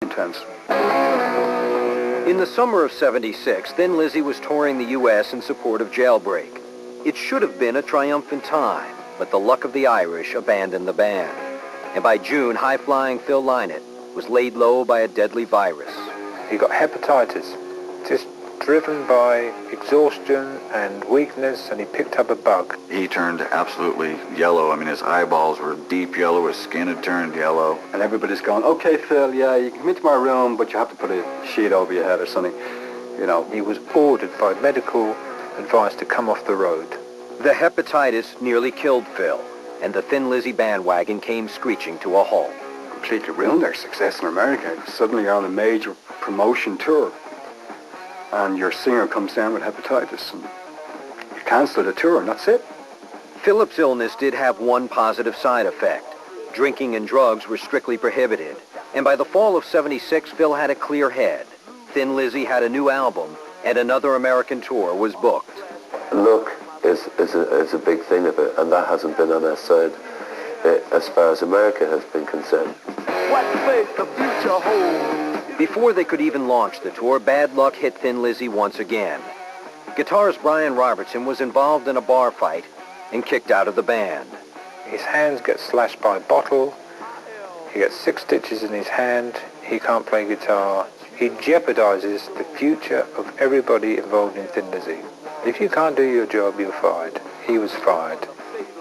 intense. In the summer of '76, Thin Lizzy was touring the U.S. in support of Jailbreak. It should have been a triumphant time, but the luck of the Irish abandoned the band. And by June, high-flying Phil Lynott was laid low by a deadly virus. He got hepatitis, just driven by exhaustion and weakness, and he picked up a bug. He turned absolutely yellow. I mean, his eyeballs were deep yellow, his skin had turned yellow. And everybody's going, okay, Phil, yeah, you can come into my room, but you have to put a sheet over your head or something. You know, he was ordered by medical advice to come off the road. The hepatitis nearly killed Phil, and the Thin Lizzy bandwagon came screeching to a halt. Completely ruined their success in America. Suddenly you're on a major promotion tour, and your singer comes down with hepatitis, and you cancel the tour, and that's it. Philip's illness did have one positive side effect. Drinking and drugs were strictly prohibited, and by the fall of '76, Phil had a clear head. Thin Lizzy had a new album, and another American tour was booked. Luck is a big thing of it, and that hasn't been on our side as far as America has been concerned. What fate the future holds? Before they could even launch the tour, bad luck hit Thin Lizzy once again. Guitarist Brian Robertson was involved in a bar fight and kicked out of the band. His hands get slashed by a bottle. He gets 6 stitches in his hand. He can't play guitar. He jeopardizes the future of everybody involved in Thin Lizzy. If you can't do your job, you're fired. He was fired.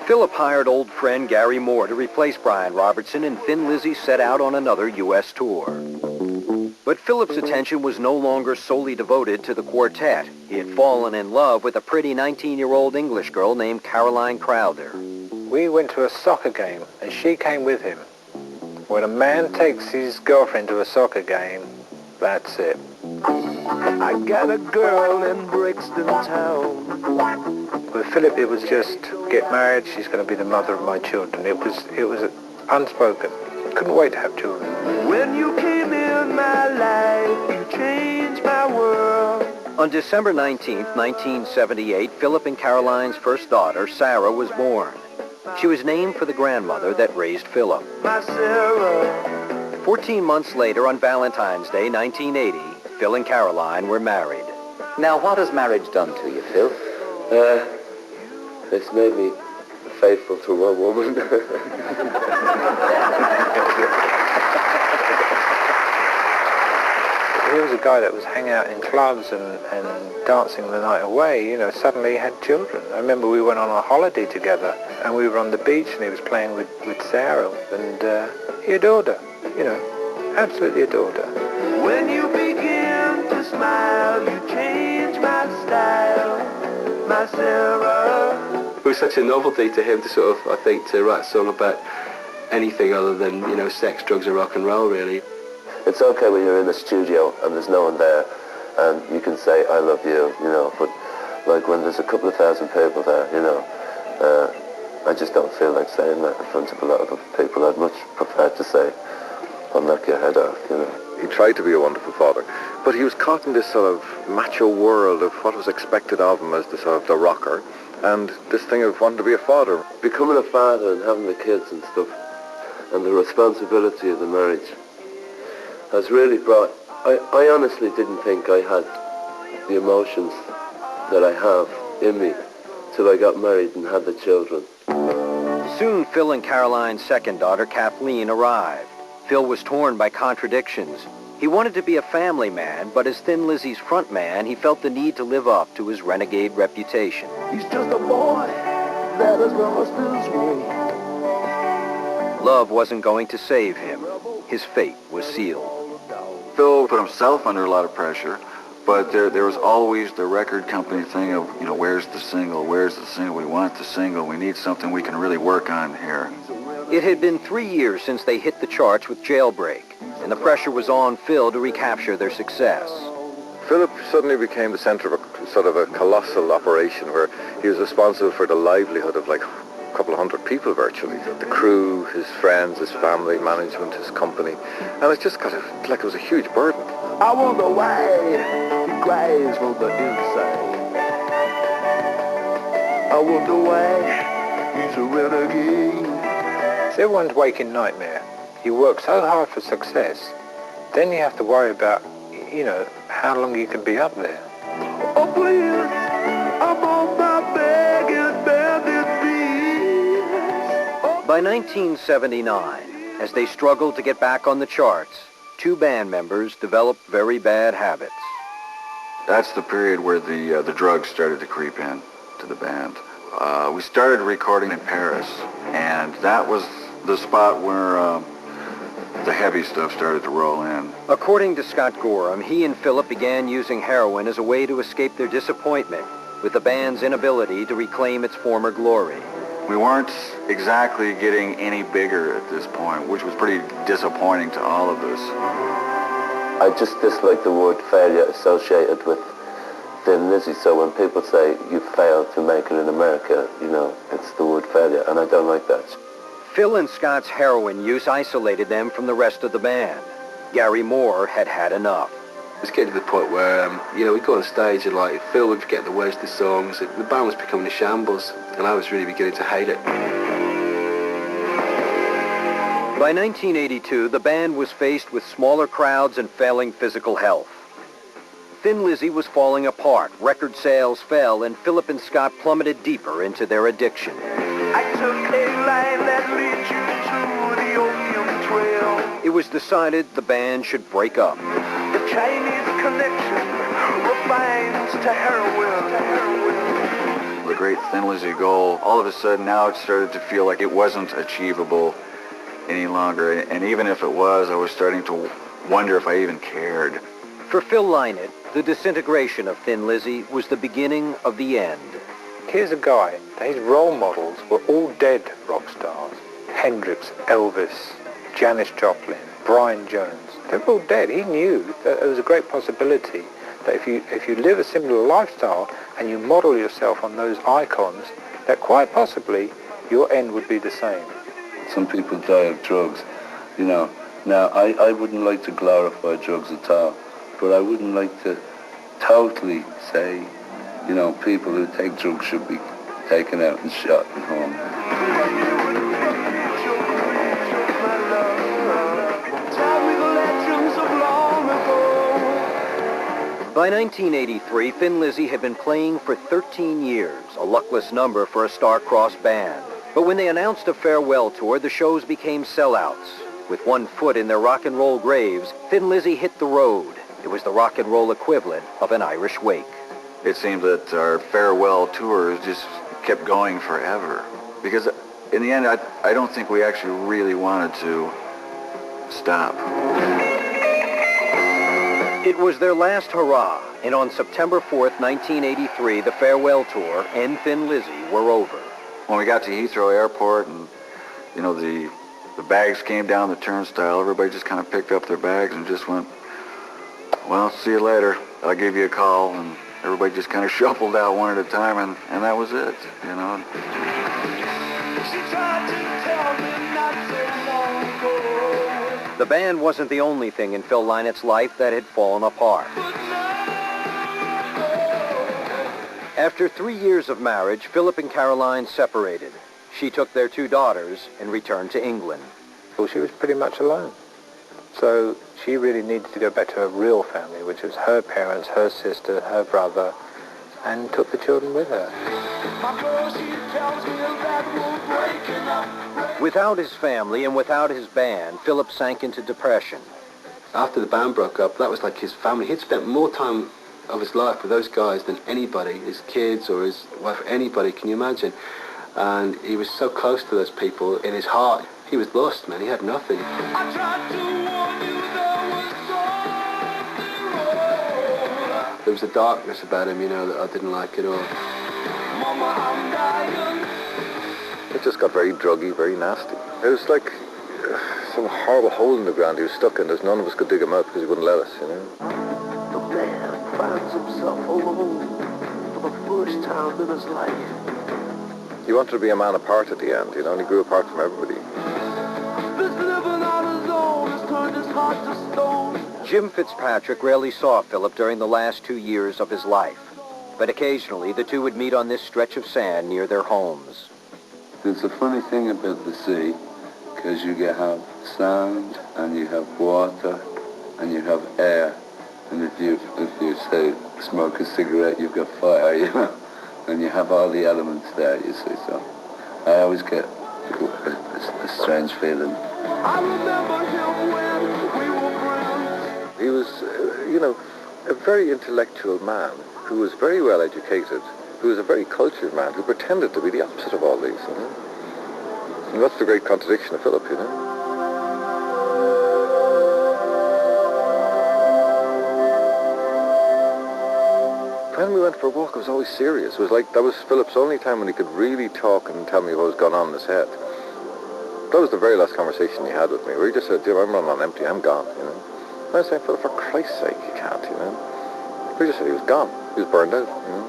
Philip hired old friend Gary Moore to replace Brian Robertson, and Thin Lizzy set out on another U.S. tour. But Philip's attention was no longer solely devoted to the quartet. He had fallen in love with a pretty 19-year-old English girl named Caroline Crowther. We went to a soccer game, and she came with him. When a man takes his girlfriend to a soccer game, that's it. I got a girl in Brixton town. With Philip, it was just get married. She's going to be the mother of my children. It was unspoken. Couldn't wait to have children. When you came in my life, you changed my world. On December 19th, 1978, Philip and Caroline's first daughter, Sarah, was born. She was named for the grandmother that raised Philip. My Sarah. 14 months later, on Valentine's Day, 1980, Phil and Caroline were married. Now, what has marriage done to you, Phil? It's made me faithful to one woman. He was a guy that was hanging out in clubs and dancing the night away. You know, suddenly he had children. I remember we went on a holiday together, and we were on the beach, and he was playing with Sarah, and he adored her. You know, absolutely adored her. When you begin to smile, you change my style, my Sarah. It was such a novelty to him to sort of, I think, to write a song about anything other than, you know, sex, drugs, and rock and roll, really. It's okay when you're in the studio and there's no one there, and you can say, I love you, you know, but like when there's a couple of thousand people there, you know, I just don't feel like saying that in front of a lot of other people. I'd much prefer to say, I'll knock your head off, you know. He tried to be a wonderful father, but he was caught in this sort of macho world of what was expected of him as the sort of the rocker, and this thing of wanting to be a father. Becoming a father and having the kids and stuff, and the responsibility of the marriage has really brought... I honestly didn't think I had the emotions that I have in me till I got married and had the children. Soon, Phil and Caroline's second daughter, Kathleen, arrived. Phil was torn by contradictions. He wanted to be a family man, but as Thin Lizzy's front man, he felt the need to live up to his renegade reputation. He's just a boy that has lost his way. Love wasn't going to save him. His fate was sealed. Phil put himself under a lot of pressure, but there was always the record company thing of, you know, where's the single, we want the single, we need something we can really work on here. It had been 3 years since they hit the charts with Jailbreak, and the pressure was on Phil to recapture their success. Philip suddenly became the center of a sort of a colossal operation where he was responsible for the livelihood of like a couple of hundred people virtually. The crew, his friends, his family, management, his company. And it just got like it was a huge burden. I wonder why he cries from the inside. I wonder why he's a renegade. It's everyone's waking nightmare. You work so hard for success, then you have to worry about, you know, how long you can be up there. Oh please, I'm on my begging, begging knees. By 1979, as they struggled to get back on the charts, two band members developed very bad habits. That's the period where the drugs started to creep in to the band. We started recording in Paris, and that was the spot where the heavy stuff started to roll in. According to Scott Gorham, he and Philip began using heroin as a way to escape their disappointment with the band's inability to reclaim its former glory. We weren't exactly getting any bigger at this point, which was pretty disappointing to all of us. I just dislike the word failure associated with Thin Lizzy. So when people say you failed to make it in America, you know, it's the word failure, and I don't like that. Phil and Scott's heroin use isolated them from the rest of the band. Gary Moore had had enough. It was getting to the point where, you know, we'd go on stage and like Phil would forget the words of the songs. The band was becoming a shambles, and I was really beginning to hate it. By 1982, the band was faced with smaller crowds and failing physical health. Thin Lizzy was falling apart, record sales fell, and Philip and Scott plummeted deeper into their addiction. I took a line that leads you to the opium trail. It was decided the band should break up. The Chinese connection refines to heroin. The great Thin Lizzy goal, all of a sudden now it started to feel like it wasn't achievable any longer. And even if it was, I was starting to wonder if I even cared. For Phil Lynott, the disintegration of Thin Lizzy was the beginning of the end. Here's a guy, his role models were all dead rock stars. Hendrix, Elvis, Janis Joplin, Brian Jones. They were all dead. He knew that there was a great possibility that if you live a similar lifestyle and you model yourself on those icons, that quite possibly your end would be the same. Some people die of drugs, you know. Now, I wouldn't like to glorify drugs at all, but I wouldn't like to totally say, you know, people who take drugs should be taken out and shot and hung. By 1983, Thin Lizzy had been playing for 13 years, a luckless number for a star-crossed band. But when they announced a farewell tour, the shows became sellouts. With one foot in their rock and roll graves, Thin Lizzy hit the road. It was the rock and roll equivalent of an Irish wake. It seemed that our farewell tours just kept going forever. Because in the end, I don't think we actually really wanted to stop. It was their last hurrah, and on September 4th, 1983, the farewell tour and Thin Lizzy were over. When we got to Heathrow Airport and, you know, the bags came down the turnstile, everybody just kind of picked up their bags and just went, well, see you later. I'll give you a call. And everybody just kind of shuffled out one at a time, and that was it, you know. The band wasn't the only thing in Phil Lynott's life that had fallen apart. After 3 years of marriage, Philip and Caroline separated. She took their 2 daughters and returned to England. Well, she was pretty much alone. So she really needed to go back to her real family, which was her parents, her sister, her brother, and took the children with her. Without his family and without his band, Philip sank into depression. After the band broke up, that was like his family. He'd spent more time of his life with those guys than anybody, his kids or his wife, anybody, can you imagine? And he was so close to those people. In his heart, he was lost, man. He had nothing. There was a darkness about him, you know, that I didn't like at all. It just got very druggy, very nasty. It was like some horrible hole in the ground he was stuck in. There's none of us could dig him out because he wouldn't let us, you know. The man finds himself alone for the first time in his life. He wanted to be a man apart at the end, you know, and he grew apart from everybody. This living on his own has turned his heart to stone. Jim Fitzpatrick rarely saw Philip during the last 2 years of his life. But occasionally, the two would meet on this stretch of sand near their homes. There's a funny thing about the sea, because you have sand and you have water and you have air, and if you say smoke a cigarette, you've got fire, you know, and you have all the elements there, you see. So I always get a strange feeling. I remember him when we were friends. He was, a very intellectual man who was very well educated, who was a very cultured man who pretended to be the opposite of all these, you know. And that's the great contradiction of Philip, you know. When we went for a walk, it was always serious. It was like, that was Philip's only time when he could really talk and tell me what was going on in his head. That was the very last conversation he had with me, where he just said, Jim, I'm running on empty, I'm gone, you know. And I was saying, Philip, for Christ's sake, you can't, you know. He just said he was gone. He was burned out, you know.